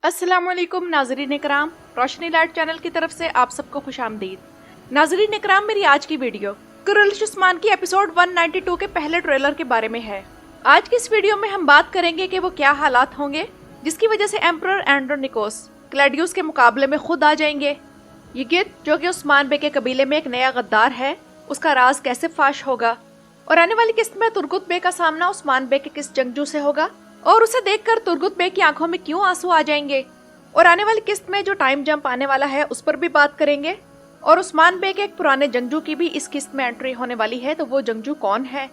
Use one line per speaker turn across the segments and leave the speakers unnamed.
अस्सलाम वालेकुम नाजरीन इकराम, रोशनी लाइट चैनल की तरफ से आप सबको खुश आमदीद। नाजरीन इकराम, मेरी आज की वीडियो कुरैश उस्मान की एपिसोड 192 के पहले ट्रेलर के बारे में है। आज की इस वीडियो में हम बात करेंगे कि वो क्या हालात होंगे जिसकी वजह से एम्परर एंड्रोनिकोस क्लैडियस के मुकाबले में खुद आ जाएंगे। यगिद, जो कि उस्मान बे के कबीले में एक नया गद्दार है, उसका राज कैसे फाश होगा, और आने वाली किस्त में तुर्गुत बे का सामना उस्मान बे के किस जंगजू से होगा और उसे देखकर तुर्गुत बे की आंखों में क्यों आंसू आ जाएंगे। और आने वाली किस्त में जो टाइम जंप आने वाला है उस पर भी बात करेंगे, और उस्मान बे के एक पुराने जंगजू की भी इस किस्त में एंट्री होने वाली है, तो वो जंगजू कौन है।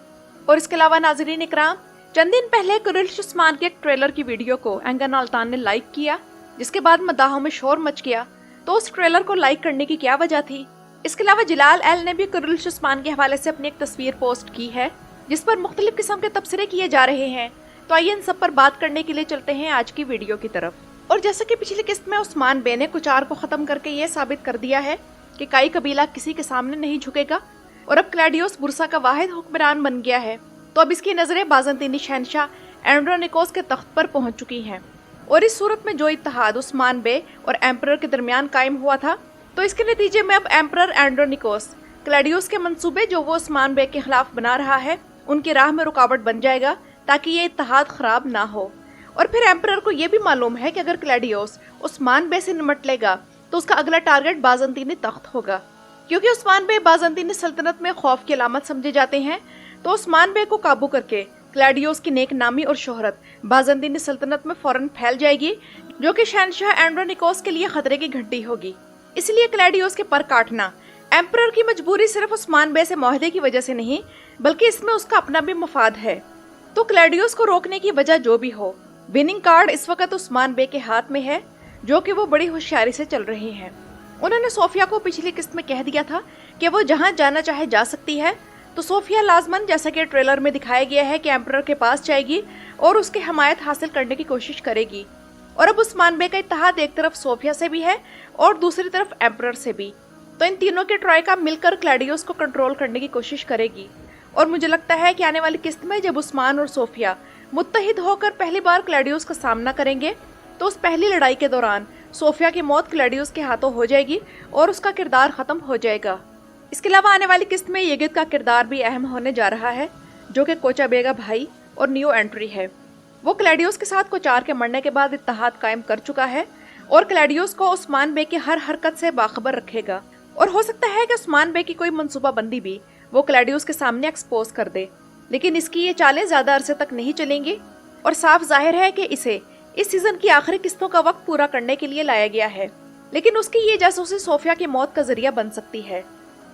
और इसके अलावा नाजरीन इकराम, चंद दिन पहले कुरैश उस्मान के एक ट्रेलर की वीडियो को एंगर नाल्तान ने लाइक किया, जिसके बाद मदाहों में शोर मच गया। तो उस ट्रेलर को लाइक करने की क्या वजह थी। इसके अलावा जलाल एल ने भी कुरैश उस्मान के हवाले से अपनी एक तस्वीर पोस्ट की है जिस पर मुख्तलिफ किस्म के तबसरे किए जा रहे हैं। तो आइए इन सब पर बात करने के लिए चलते हैं आज की वीडियो की तरफ। और जैसे कि पिछली किस्त में उस्मान बे ने कुचार को खत्म करके ये साबित कर दिया है कि काई कबीला किसी के सामने नहीं झुकेगा और अब क्लैडियोस बुरसा का वाहिद हुक्मरान बन गया है, तो अब इसकी नजरें बाज़ंतीनी शहनशाह एंड्रोनिकोस के तख्त पर पहुंच चुकी हैं। और इस सूरत में जो इत्तेहाद उस्मान बे और एम्परर के दरमियान कायम हुआ था, तो इसके नतीजे में अब एम्परर एंड्रोनिकोस क्लैडियोस के मंसूबे जो वो उस्मान बे के खिलाफ बना रहा है उनकी राह में रुकावट बन जाएगा, ताकि ये इत्तेहाद खराब ना हो। और फिर एम्परर को ये भी मालूम है कि अगर क्लैडियोस उस्मान बे से निमट लेगा तो उसका अगला टारगेट बाज़ंतीनी तख्त होगा, क्योंकि उस्मान बे बाज़ंतीनी सल्तनत में खौफ की अलामत समझे जाते हैं। तो उस्मान बे को काबू करके क्लैडियोस की नेक नामी और शोहरत बाज़ंतीनी सल्तनत में फौरन फैल जाएगी, जो कि शहनशाह एंड्रोनिकोस के लिए खतरे की घंटी होगी। इसलिए क्लैडियोस के पर काटना एम्परर की मजबूरी सिर्फ उस्मान बे से मुआहदे की वजह से नहीं, बल्कि इसमें उसका अपना भी मफाद है। तो क्लैडियोस को रोकने की वजह जो भी हो, विनिंग कार्ड इस वक्त उस्मान बे के हाथ में है, जो कि वो बड़ी होशियारी से चल रहे हैं। उन्होंने सोफिया को पिछली किस्त में कह दिया था कि वो जहां जाना चाहे जा सकती है, तो सोफिया लाजमन, जैसा कि ट्रेलर में दिखाया गया है, कि एम्परर के पास जाएगी और उसकी हमायत हासिल करने की कोशिश करेगी। और अब उस्मान बे का इत्तेहाद एक तरफ सोफिया से भी है और दूसरी तरफ एम्परर से भी, तो इन तीनों के ट्राइका मिलकर क्लैडियोस को कंट्रोल करने की कोशिश करेगी। और मुझे लगता है कि आने वाली किस्त में जब उस्मान और सोफिया मुत्तहिद होकर पहली बार क्लैडियोस का सामना करेंगे, तो उस पहली लड़ाई के दौरान सोफिया की मौत क्लैडियोस के हाथों हो जाएगी और उसका किरदार खत्म हो जाएगा। इसके अलावा आने वाली किस्त में यगिद का किरदार भी अहम होने जा रहा है, जो कि कोचा बे का भाई और न्यू एंट्री है। वो क्लैडियोस के साथ कोचार के मरने के बाद इत्तेहाद कायम कर चुका है और क्लैडियोस को उस्मान बे की हर हरकत से बाखबर रखेगा। और हो सकता है कि उस्मान बे की कोई मंसूबाबंदी भी वो क्लैडियोस के सामने एक्सपोज कर दे, लेकिन इसकी ये चालें ज्यादा अरसे तक नहीं चलेंगी। और साफ जाहिर है कि इसे इस सीजन की आखिरी किस्तों का वक्त पूरा करने के लिए लाया गया है, लेकिन उसकी ये जासूसी सोफिया की मौत का जरिया बन सकती है।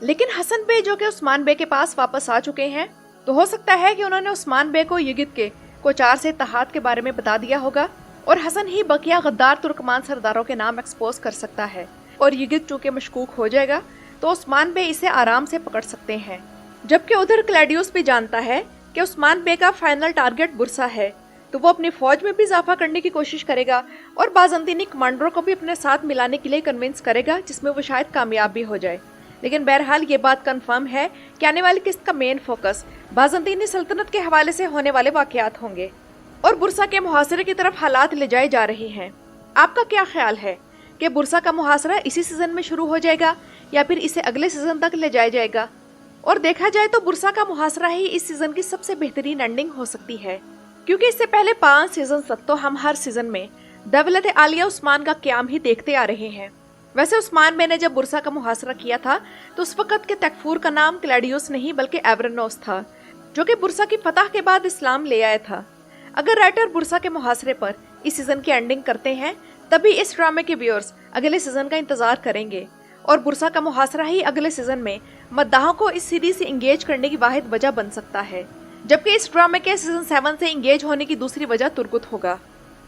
लेकिन हसन बे, जो कि उस्मान बे के पास वापस आ चुके हैं, तो हो सकता है कि उन्होंने उस्मान बे को यगिद के कोचार से इत्तेहाद के बारे में बता दिया होगा, और हसन ही बकिया गद्दार तुर्कमान सरदारों के नाम एक्सपोज कर सकता है। और यगिद चूंकि मशकूक हो जाएगा, तो उस्मान बे इसे आराम से पकड़ सकते हैं। जबकि उधर क्लैडियोस भी जानता है कि उस्मान बे का फाइनल टारगेट बुरसा है, तो वो अपनी फौज में भी इजाफा करने की कोशिश करेगा और बाज़ंतीनी कमांडरों को भी अपने साथ मिलाने के लिए कन्विंस करेगा, जिसमें वो शायद कामयाब भी हो जाए। लेकिन बहरहाल ये बात कंफर्म है कि आने वाली किस्त का मेन फोकस बाज़ंतीनी सल्तनत के हवाले से होने वाले वाकयात होंगे और बुरसा के मुहासरे की तरफ हालात ले जाए जा रहे हैं। आपका क्या ख्याल है कि बुरसा का मुहासरा इसी सीजन में शुरू हो जाएगा या फिर इसे अगले सीजन तक ले जाया जाएगा। और देखा जाए तो बुरसा का मुहासरा ही इस सीजन की सबसे बेहतरीन एंडिंग हो सकती है, क्योंकि इससे पहले 5 सीजन तक तो हम हर सीजन में दौलत आलिया उस्मान का क़याम ही देखते आ रहे हैं। वैसे उस्मान बे ने जब बुरसा का मुहासरा किया था, तो उस वक्त के तकफूर का नाम क्लैडियोस नहीं बल्कि एवरनोस था, जो कि बुरसा की फतह के बाद इस्लाम ले आया था। अगर राइटर बुरसा के मुहासरे पर इस सीजन की एंडिंग करते हैं, तभी इस ड्रामे के व्यूअर्स अगले सीजन का इंतजार करेंगे और बुरसा का मुहासरा ही अगले सीजन में मद्दाहों को इस सीरीज से इंगेज करने की वाहिद वजह बन सकता है, जबकि इस ड्रामे के सीजन 7 से इंगेज होने की दूसरी वजह तुर्गुत होगा।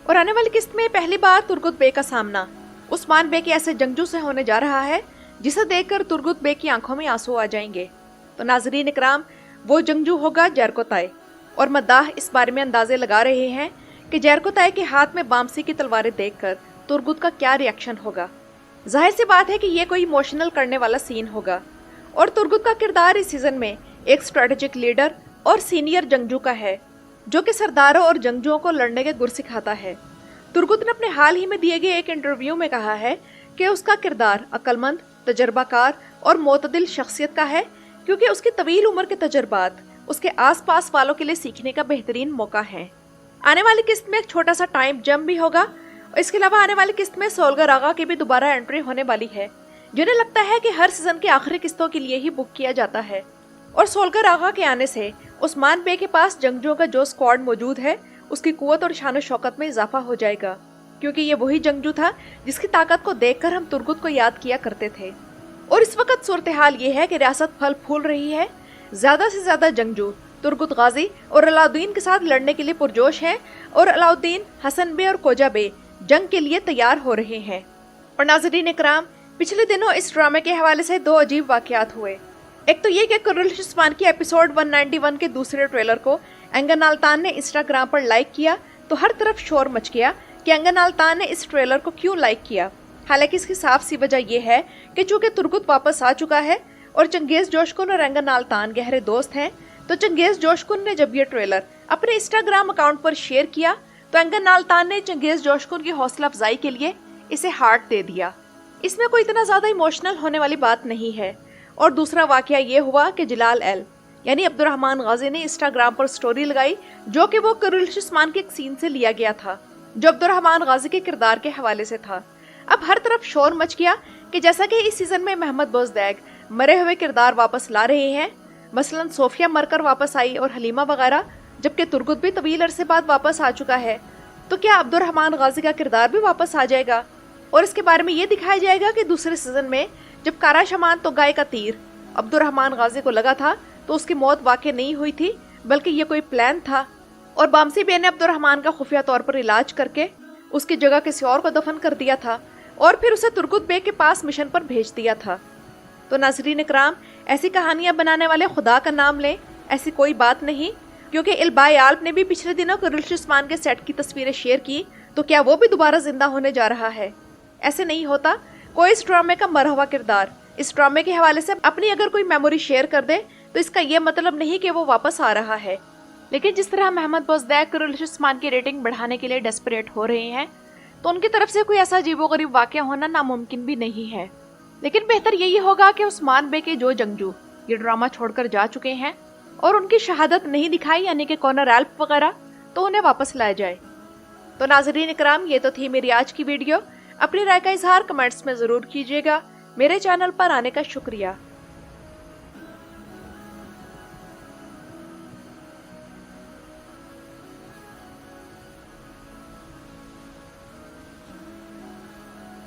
और आने वाली किस्त में पहली बार तुर्गुत बे का सामना उस्मान बे के ऐसे जंगजू से होने जा रहा है जिसे देखकर तुर्गुत बे की आंखों में आंसू आ जाएंगे। तो नाजरीन इकराम, वो जंगजू होगा जरकोताय, और मद्दाह इस बारे में अंदाजे लगा रहे हैं कि जरकोताय के हाथ में बामसी की तलवारें देखकर तुर्गुत का क्या रिएक्शन होगा। जाहिर सी बात है कि ये कोई इमोशनल करने वाला सीन होगा, और तुर्गुत का किरदार इस सीजन में एक स्ट्रेटेजिक लीडर और सीनियर जंगजू का है, जो कि सरदारों और जंगजुओं को लड़ने के गुर सिखाता है। तुर्गुत ने अपने हाल ही में दिए गए एक इंटरव्यू में कहा है कि उसका किरदार अक्लमंद, तजर्बाकार और मोतदिल शख्सियत का है, क्योंकि उसकी तवील उम्र के तजर्बात उसके आसपास वालों के लिए सीखने का बेहतरीन मौका है। आने वाली किस्त में एक छोटा सा टाइम जंप भी होगा। इसके अलावा आने वाली किस्त में सोलगर आगा की भी दोबारा एंट्री होने वाली है, जिन्हें लगता है कि हर सीजन की आखिरी किस्तों के लिए ही बुक किया जाता है। और सोलगर आगा के आने से उस्मान बे के पास जंगजुओं का जो स्क्वाड मौजूद है, उसकी कुव्वत और शान शौकत में इजाफा हो जाएगा, क्योंकि ये वही जंगजू था जिसकी ताकत को देखकर हम तुर्गुत को याद किया करते थे। और इस वक्त सूरत हाल ये है कि रियासत फल फूल रही है। ज्यादा से ज्यादा जंगजू तुर्गुत गाजी और अलाउद्दीन के साथ लड़ने के लिए पुरजोश हैं, और अलाउद्दीन, हसन बे और कोजा बे जंग के लिए तैयार हो रहे हैं। और नाज़रीन इकराम, पिछले दिनों इस ड्रामे के हवाले से दो अजीब वाकयात हुए। एक तो ये कि कुरैश उस्मान की एपिसोड 191 के दूसरे ट्रेलर को एंगन अल्तान ने इंस्टाग्राम पर लाइक किया तो हर तरफ शोर मच गया कि एंगन अल्तान ने इस ट्रेलर को क्यों लाइक किया। हालांकि इसकी साफ सी वजह यह है कि चूंकि तुर्गुत वापस आ चुका है और चंगेज जोशकुन और एंगन अल्तान गहरे दोस्त हैं, तो चंगेज जोशकुन ने जब ये ट्रेलर अपने इंस्टाग्राम अकाउंट पर शेयर किया तो एंगन अल्तान ने चंगेज जोशकुन की हौसला अफजाई के लिए इसे हार्ट दे दिया। इसमें कोई इतना ज्यादा इमोशनल होने वाली बात नहीं है। और दूसरा वाकया ये हुआ कि जलाल एल यानी अब्दुर्रहमान गाजी ने इंस्टाग्राम पर स्टोरी लगाई, जो कि वो कुरैश उस्मान के एक सीन से लिया गया था, जो अब्दुर्रहमान गाजी के किरदार के हवाले से था। अब हर तरफ शोर मच गया कि जैसा कि इस सीजन में मोहम्मद बोजदैक मरे हुए किरदार वापस ला रहे हैं, मसलन सोफिया मरकर वापस आई और हलीमा वगैरह, जबकि तुर्गुत भी तवील अरसे बाद वापस आ चुका है, तो क्या अब्दुर्रहमान गाजी का किरदार भी वापस आ जाएगा? और इसके बारे में ये दिखाया जाएगा कि दूसरे सीजन में जब कारा शमान तो गाय का तीर अब्दुर्रहमान गाजी को लगा था तो उसकी मौत वाकई नहीं हुई थी, बल्कि ये कोई प्लान था, और बामसी बे ने अब्दुर्रहमान का खुफिया तौर पर इलाज करके उसकी जगह किसी और को दफन कर दिया था और फिर उसे तुर्गुत बे के पास मिशन पर भेज दिया था। तो नाज़रीन इकराम, ऐसी कहानियां बनाने वाले खुदा का नाम लें, ऐसी कोई बात नहीं, क्योंकि इल्बाई आल्प ने भी पिछले दिनों कुरैश उस्मान के सेट की तस्वीरें शेयर की, तो क्या वो भी दोबारा जिंदा होने जा रहा है? ऐसे नहीं होता। कोई इस ड्रामे का मरा हुआ किरदार इस ड्रामे के हवाले से अपनी अगर कोई मेमोरी शेयर कर दे तो इसका ये मतलब नहीं कि वो वापस आ रहा है। लेकिन जिस तरह मोहम्मद बोजदैक कुरैश उस्मान की रेटिंग बढ़ाने के लिए डेस्परेट हो रहे हैं, तो उनकी तरफ से कोई ऐसा अजीबोगरीब वाकया होना नामुमकिन भी नहीं है। लेकिन बेहतर यही होगा कि उस्मान बे के जो जंगजू ये ड्रामा छोड़कर जा चुके हैं और उनकी शहादत नहीं दिखाई, यानी कि कॉर्नर एल्प वगैरह, तो उन्हें वापस लाया जाए। तो नाज़रीन इकराम, ये तो थी मेरी आज की वीडियो। अपनी राय का इजहार कमेंट्स में जरूर कीजिएगा। मेरे चैनल पर आने का शुक्रिया।